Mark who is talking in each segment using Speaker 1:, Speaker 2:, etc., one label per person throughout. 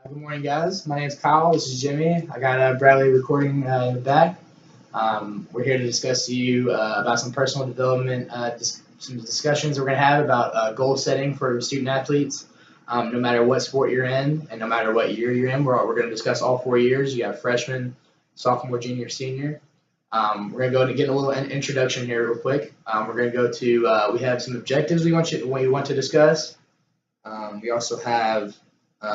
Speaker 1: Good morning, guys. My name's Kyle. This is Jimmy. I got Bradley recording in the back. We're here to discuss to you about some personal development, some discussions we're going to have about goal setting for student athletes. No matter what sport you're in and no matter what year you're in, we're going to discuss all 4 years. You have freshman, sophomore, junior, senior. We're going to go to get a little introduction here real quick. We're going to go to, we have some objectives we want to discuss. We also have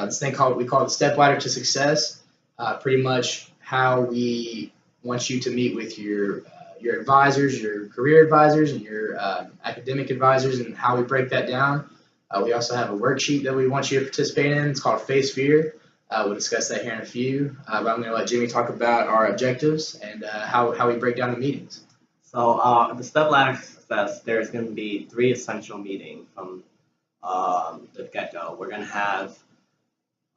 Speaker 1: this thing we call the step ladder to success. Pretty much how we want you to meet with your advisors, your career advisors, and your academic advisors, and how we break that down. We also have a worksheet that we want you to participate in. It's called Face Fear. We'll discuss that here in a few. But I'm going to let Jimmy talk about our objectives and how we break down the meetings.
Speaker 2: So the step ladder to success, there's going to be three essential meetings from the get-go. We're going to have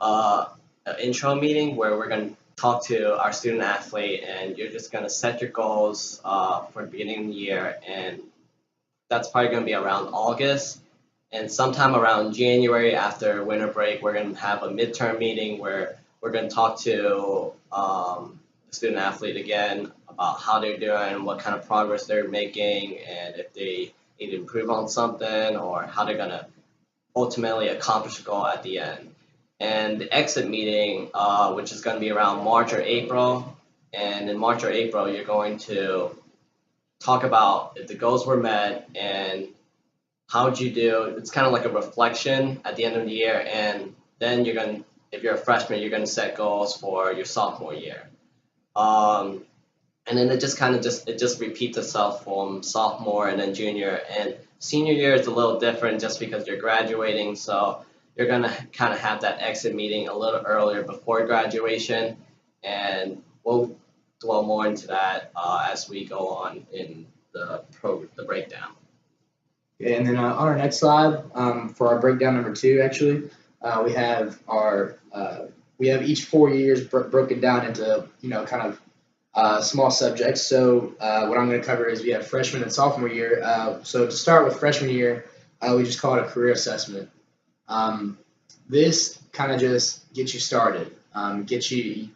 Speaker 2: an intro meeting where we're going to talk to our student athlete, and you're just going to set your goals for the beginning of the year, and that's probably going to be around August. And sometime around January after winter break, we're going to have a midterm meeting where we're going to talk to the student athlete again about how they're doing, what kind of progress they're making, and if they need to improve on something, or how they're going to ultimately accomplish a goal at the end. And the exit meeting, which is going to be around March or April, and in March or April, you're going to talk about if the goals were met and how'd you do. It's kind of like a reflection at the end of the year, and then you're going to, if you're a freshman, you're going to set goals for your sophomore year. And then it just repeats itself from sophomore and then junior, and senior year is a little different just because you're graduating, so you're going to kind of have that exit meeting a little earlier before graduation, and we'll dwell more into that as we go on in the breakdown.
Speaker 1: Okay, and then on our next slide, for our breakdown number 2, actually, we have each 4 years broken down into kind of small subjects. So what I'm going to cover is we have freshman and sophomore year. So to start with freshman year, we just call it a career assessment. This kind of just gets you started, gets you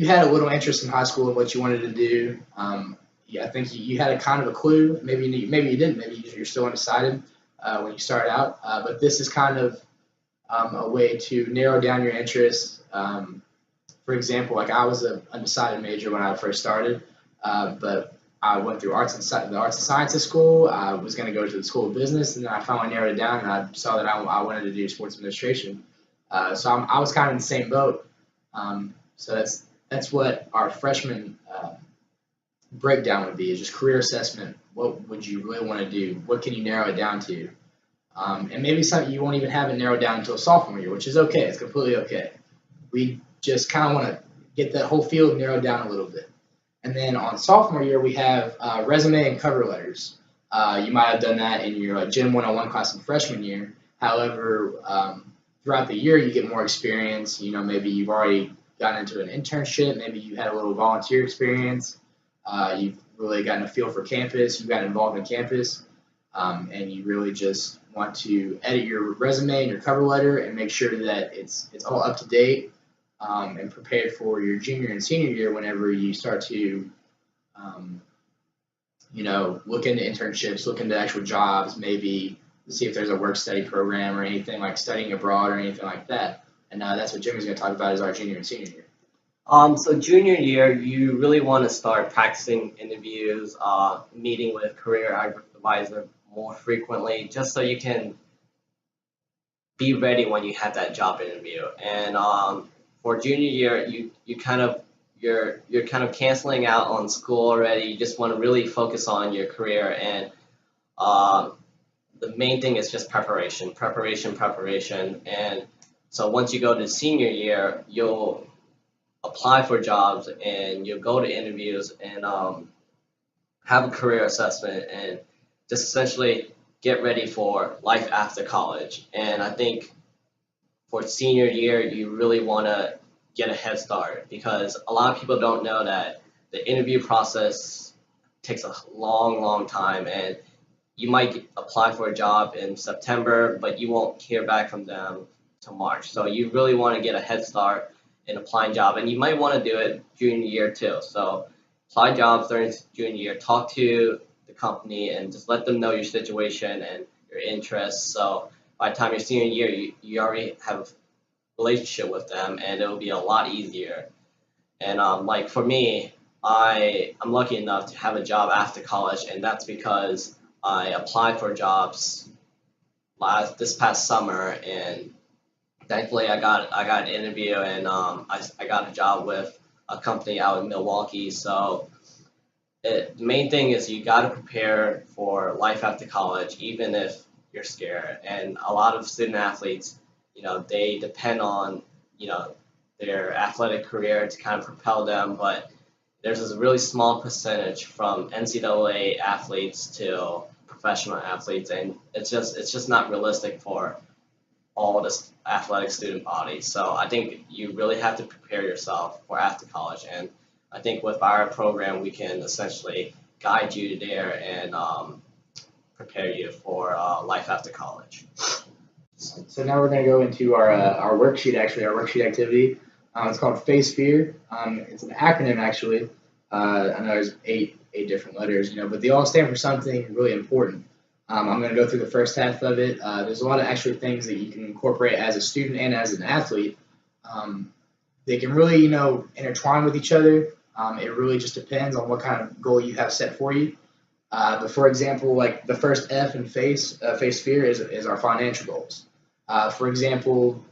Speaker 1: had a little interest in high school of what you wanted to do. I think you had a kind of a clue. Maybe you didn't. Maybe you're still undecided when you start out. But this is kind of a way to narrow down your interests. For example, like I was an undecided major when I first started, but I went through the arts and sciences school. I was going to go to the school of business, and then I finally narrowed it down, and I saw that I wanted to do sports administration. So I was kind of in the same boat. So that's what our freshman breakdown would be, is just career assessment. What would you really want to do? What can you narrow it down to? And maybe something you won't even have it narrowed down until sophomore year, which is okay. It's completely okay. We just kind of want to get that whole field narrowed down a little bit. And then on sophomore year, we have resume and cover letters. You might have done that in your Gen 101 class in freshman year. However, throughout the year, you get more experience. Maybe you've already gotten into an internship. Maybe you had a little volunteer experience. You've really gotten a feel for campus. You've gotten involved in campus. And you really just want to edit your resume and your cover letter and make sure that it's all up to date. And prepared for your junior and senior year whenever you start to, look into internships, look into actual jobs, maybe see if there's a work study program or anything like studying abroad or anything like that. And that's what Jimmy's going to talk about is our junior and senior year.
Speaker 2: So junior year, you really want to start practicing interviews, meeting with career advisor more frequently, just so you can be ready when you have that job interview. And for junior year, you're kind of canceling out on school already. You just want to really focus on your career, and the main thing is just preparation. And so once you go to senior year, you'll apply for jobs and you'll go to interviews and have a career assessment and just essentially get ready for life after college. And I think for senior year, you really want to get a head start, because a lot of people don't know that the interview process takes a long time, and you might apply for a job in September, but you won't hear back from them to March. So you really want to get a head start in applying job, and you might want to do it junior year too. So apply jobs during junior year, talk to the company, and just let them know your situation and your interests. So by the time your senior year, you already have a relationship with them, and it will be a lot easier. And like for me, I'm lucky enough to have a job after college, and that's because I applied for jobs this past summer, and thankfully I got an interview, and I got a job with a company out in Milwaukee. So the main thing is you got to prepare for life after college, even if you're scared. And a lot of student athletes, they depend on their athletic career to kind of propel them, but there's this really small percentage from NCAA athletes to professional athletes, and it's just not realistic for all this athletic student body. So I think you really have to prepare yourself for after college, and I think with our program we can essentially guide you there and prepare you for life after college.
Speaker 1: So now we're going to go into our worksheet, actually, our worksheet activity. It's called Face Fear. It's an acronym, actually. I know there's eight different letters, but they all stand for something really important. I'm going to go through the first half of it. There's a lot of actually things that you can incorporate as a student and as an athlete. They can really, intertwine with each other. It really just depends on what kind of goal you have set for you. But for example, like the first F in Face Fear is our financial goals. For example,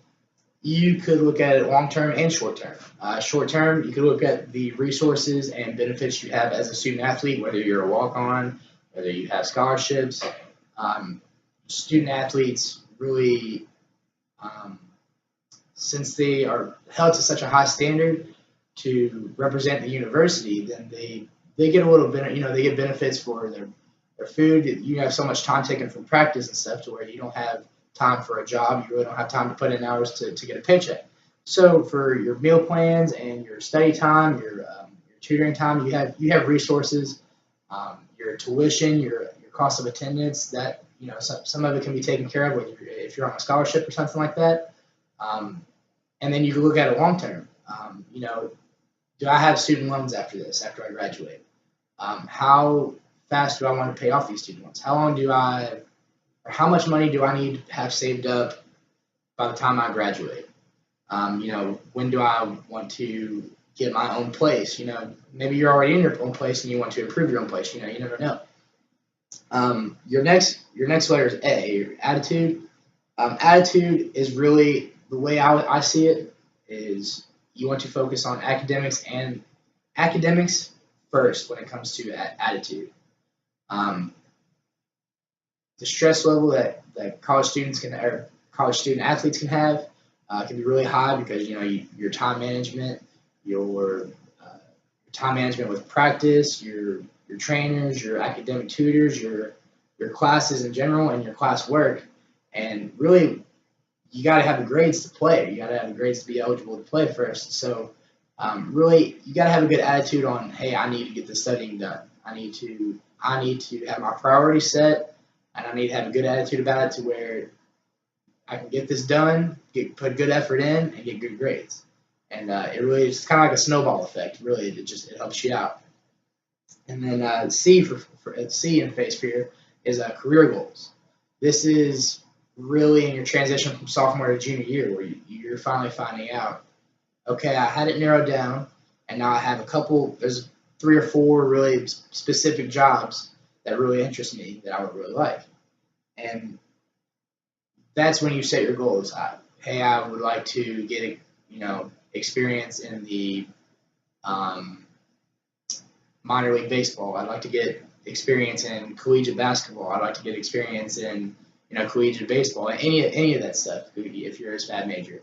Speaker 1: you could look at it long term and short term. Short term, you could look at the resources and benefits you have as a student athlete, whether you're a walk on, whether you have scholarships. Student athletes really, since they are held to such a high standard to represent the university, then they get a little bit, they get benefits for their food. You have so much time taken from practice and stuff to where you don't have time for a job. You really don't have time to put in hours to get a paycheck. So for your meal plans and your study time, your tutoring time, you have resources, your tuition, your cost of attendance. That some of it can be taken care of if you're on a scholarship or something like that. And then you can look at it long term. Do I have student loans after I graduate? How fast do I want to pay off these student loans? How much money do I need to have saved up by the time I graduate? When do I want to get my own place? Maybe you're already in your own place and you want to improve your own place. You never know. Your next letter is A, your attitude. Attitude is really the way I see it is you want to focus on academics first when it comes to attitude. The stress level that college student athletes can have can be really high because your time management, your time management with practice, your trainers, your academic tutors, your classes in general, and your class work, and really you got to have the grades to play. You got to have the grades to be eligible to play first. So really you got to have a good attitude on, hey, I need to get the studying done. I need to have my priorities set. And I need to have a good attitude about it to where I can get this done, put good effort in, and get good grades. And it really is kind of like a snowball effect. Really, it helps you out. And then C C in Face Fear is career goals. This is really in your transition from sophomore to junior year where you're finally finding out, okay, I had it narrowed down, and now I have there's 3 or 4 really specific jobs that really interest me that I would really like. And that's when you set your goals. Hey, I would like to get experience in the minor league baseball. I'd like to get experience in collegiate basketball. I'd like to get experience in collegiate baseball. Any of that stuff if you're a SPAD major.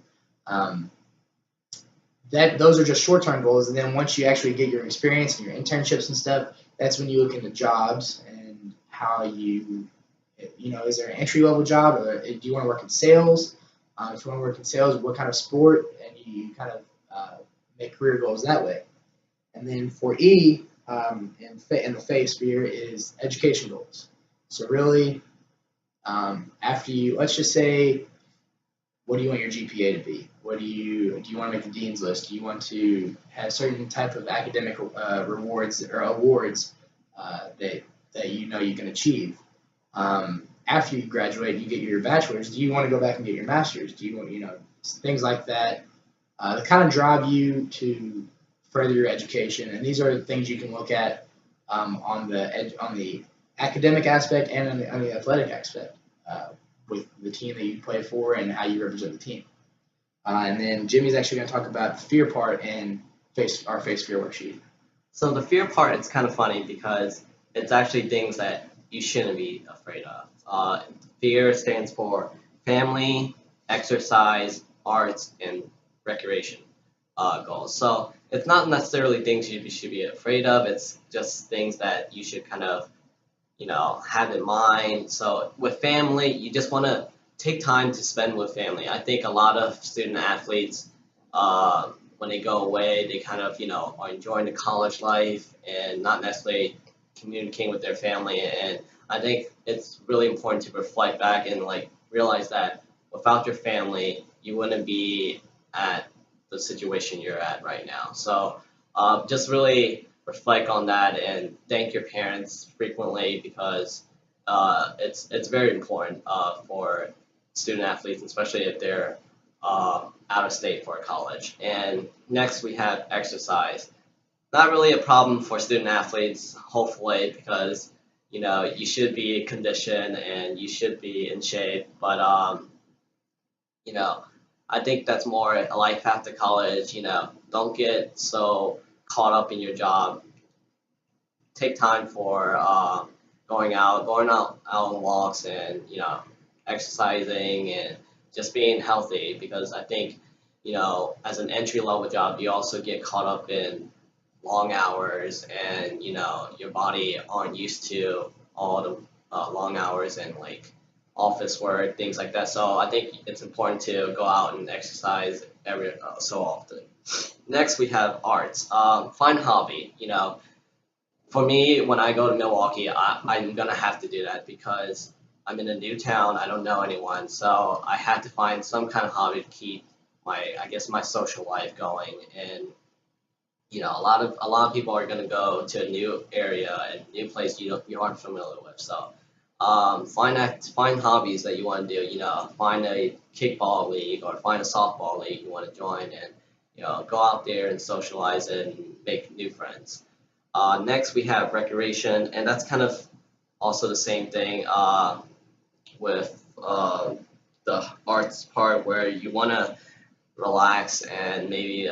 Speaker 1: Those are just short-term goals, and then once you actually get your experience and your internships and stuff, that's when you look into jobs and how is there an entry-level job, or do you want to work in sales? If you want to work in sales, what kind of sport, and you kind of make career goals that way. And then for E, in the Face Fear is education goals. So really, after let's just say what do you want your GPA to be? What do you want to make the dean's list? Do you want to have certain type of academic rewards or awards that you know you can achieve? After you graduate, you get your bachelor's. Do you want to go back and get your master's? Do you want things like that that kind of drive you to further your education? And these are the things you can look at on the academic aspect and on the athletic aspect with the team that you play for and how you represent the team. And then Jimmy's actually going to talk about the fear part and our face fear worksheet.
Speaker 2: So the fear part, it's kind of funny because it's actually things that you shouldn't be afraid of. Fear stands for family, exercise, arts, and recreation goals. So it's not necessarily things you should be afraid of. It's just things that you should kind of have in mind. So with family, you just want to take time to spend with family. I think a lot of student athletes, when they go away, they kind of are enjoying the college life and not necessarily communicating with their family. And I think it's really important to reflect back and realize that without your family, you wouldn't be at the situation you're at right now. So just really reflect on that and thank your parents frequently because it's very important for student athletes, especially if they're out of state for college. And next we have exercise. Not really a problem for student athletes, hopefully, because you should be conditioned and you should be in shape. But I think that's more a life after college. Don't get so caught up in your job. Take time for going out on walks, and exercising and just being healthy. Because I think as an entry level job, you also get caught up in long hours, and your body aren't used to all the long hours and office work, things like that. So I think it's important to go out and exercise every so often. Next, we have arts. Find a hobby. For me, when I go to Milwaukee, I'm gonna have to do that because I'm in a new town. I don't know anyone, so I had to find some kind of hobby to keep my social life going. And a lot of people are gonna go to a new area and new place you aren't familiar with. So find hobbies that you want to do. Find a kickball league or find a softball league you want to join, and go out there and socialize and make new friends. Next, we have recreation, and that's kind of also the same thing with the arts part, where you want to relax and maybe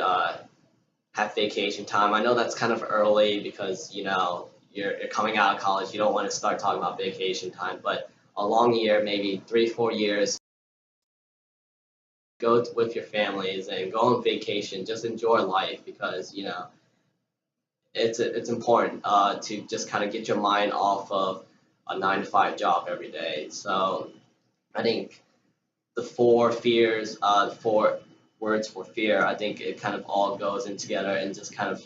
Speaker 2: have vacation time. I know that's kind of early because you're coming out of college. You don't want to start talking about vacation time, but a long year, maybe 3-4 years, go with your families and go on vacation. Just enjoy life because it's important to just kind of get your mind off of a 9 to 5 job every day. So I think the four fears, the four words for fear, I think it kind of all goes in together, and just kind of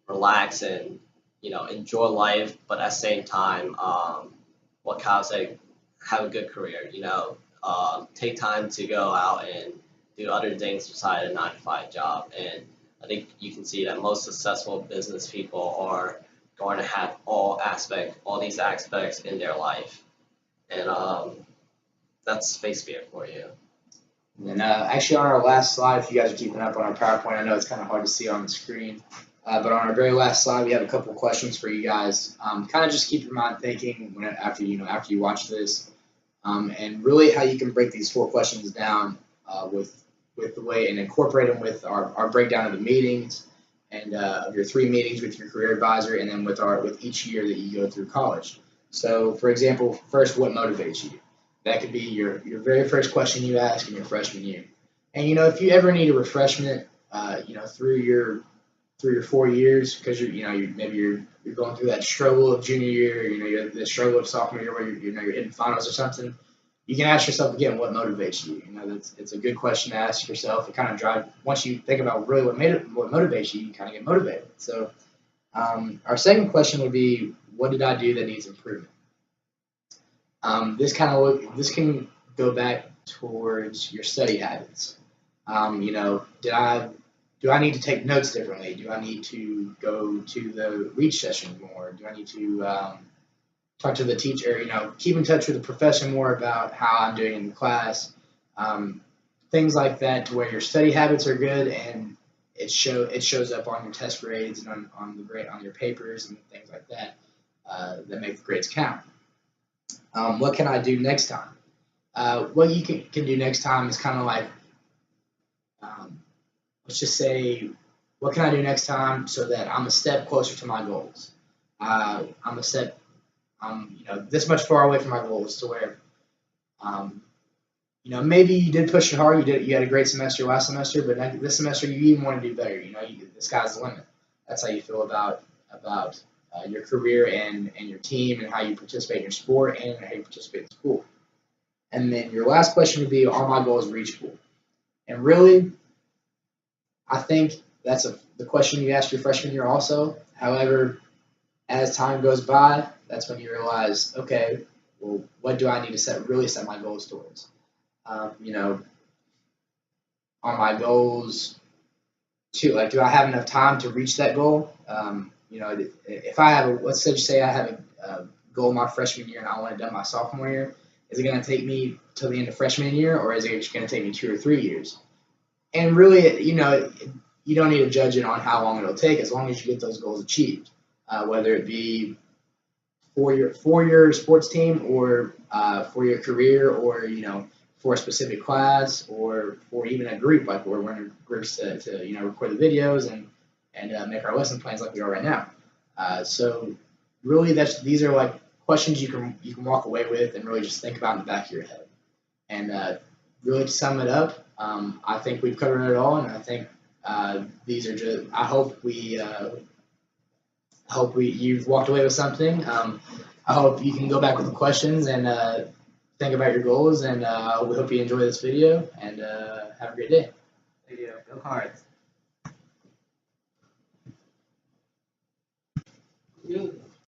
Speaker 2: relax and enjoy life, but at the same time, what Kyle said, have a good career. Take time to go out and do other things beside a 9 to 5 job. And I think you can see that most successful business people are going to have all these aspects in their life. And that's face fear for you.
Speaker 1: And actually, on our last slide, if you guys are keeping up on our PowerPoint, I know it's kind of hard to see on the screen, but on our very last slide, we have a couple of questions for you guys. Kind of just keep your mind thinking after you watch this, and really how you can break these 4 questions down with the way and incorporate them with our breakdown of the meetings and of your 3 meetings with your career advisor, and then with each year that you go through college. So, for example, first, what motivates you? That could be your very first question you ask in your freshman year. And if you ever need a refreshment, through your 4 years, because you're going through that struggle of junior year, you're the struggle of sophomore year where you're hitting finals or something, you can ask yourself again, what motivates you? It's a good question to ask yourself. It kind of drives, once you think about really what motivates you, you kind of get motivated. So our second question would be, what did I do that needs improvement? This can go back towards your study habits. You know, do I need to take notes differently? Do I need to go to the reach session more? Do I need to talk to the teacher? You know, keep in touch with the professor more about how I'm doing in the class. Things like that, to where your study habits are good and it shows up on your test grades and on your papers and things like that that make the grades count. What can I do next time? What you can do next time is kind of like, let's just say, what can I do next time so that I'm a step closer to my goals? I'm this much far away from my goals to where, maybe you did push it hard. You had a great semester last semester, but this semester you even want to do better. The sky's the limit. That's how you feel about your career and your team and how you participate in your sport and how you participate in school. And then your last question would be, are my goals reachable? And really, I think that's the question you asked your freshman year also. However, as time goes by, that's when you realize, okay, well, what do I need to really set my goals towards? Are my goals do I have enough time to reach that goal? If I have let's say I have a goal my freshman year and I want it done my sophomore year, is it going to take me till the end of freshman year, or is it just going to take me 2 or 3 years? And really, you don't need to judge it on how long it'll take, as long as you get those goals achieved, whether it be for your sports team or for your career, or for a specific class, or for even a group, like we're in groups to record the videos and make our lesson plans like we are right now. So really, these are like questions you can walk away with and really just think about in the back of your head. And really, to sum it up, I think we've covered it all, and I think these are just. I hope you've walked away with something. I hope you can go back with the questions and think about your goals, and we hope you enjoy this video, and have a great day.
Speaker 2: Thank you. Go Cards.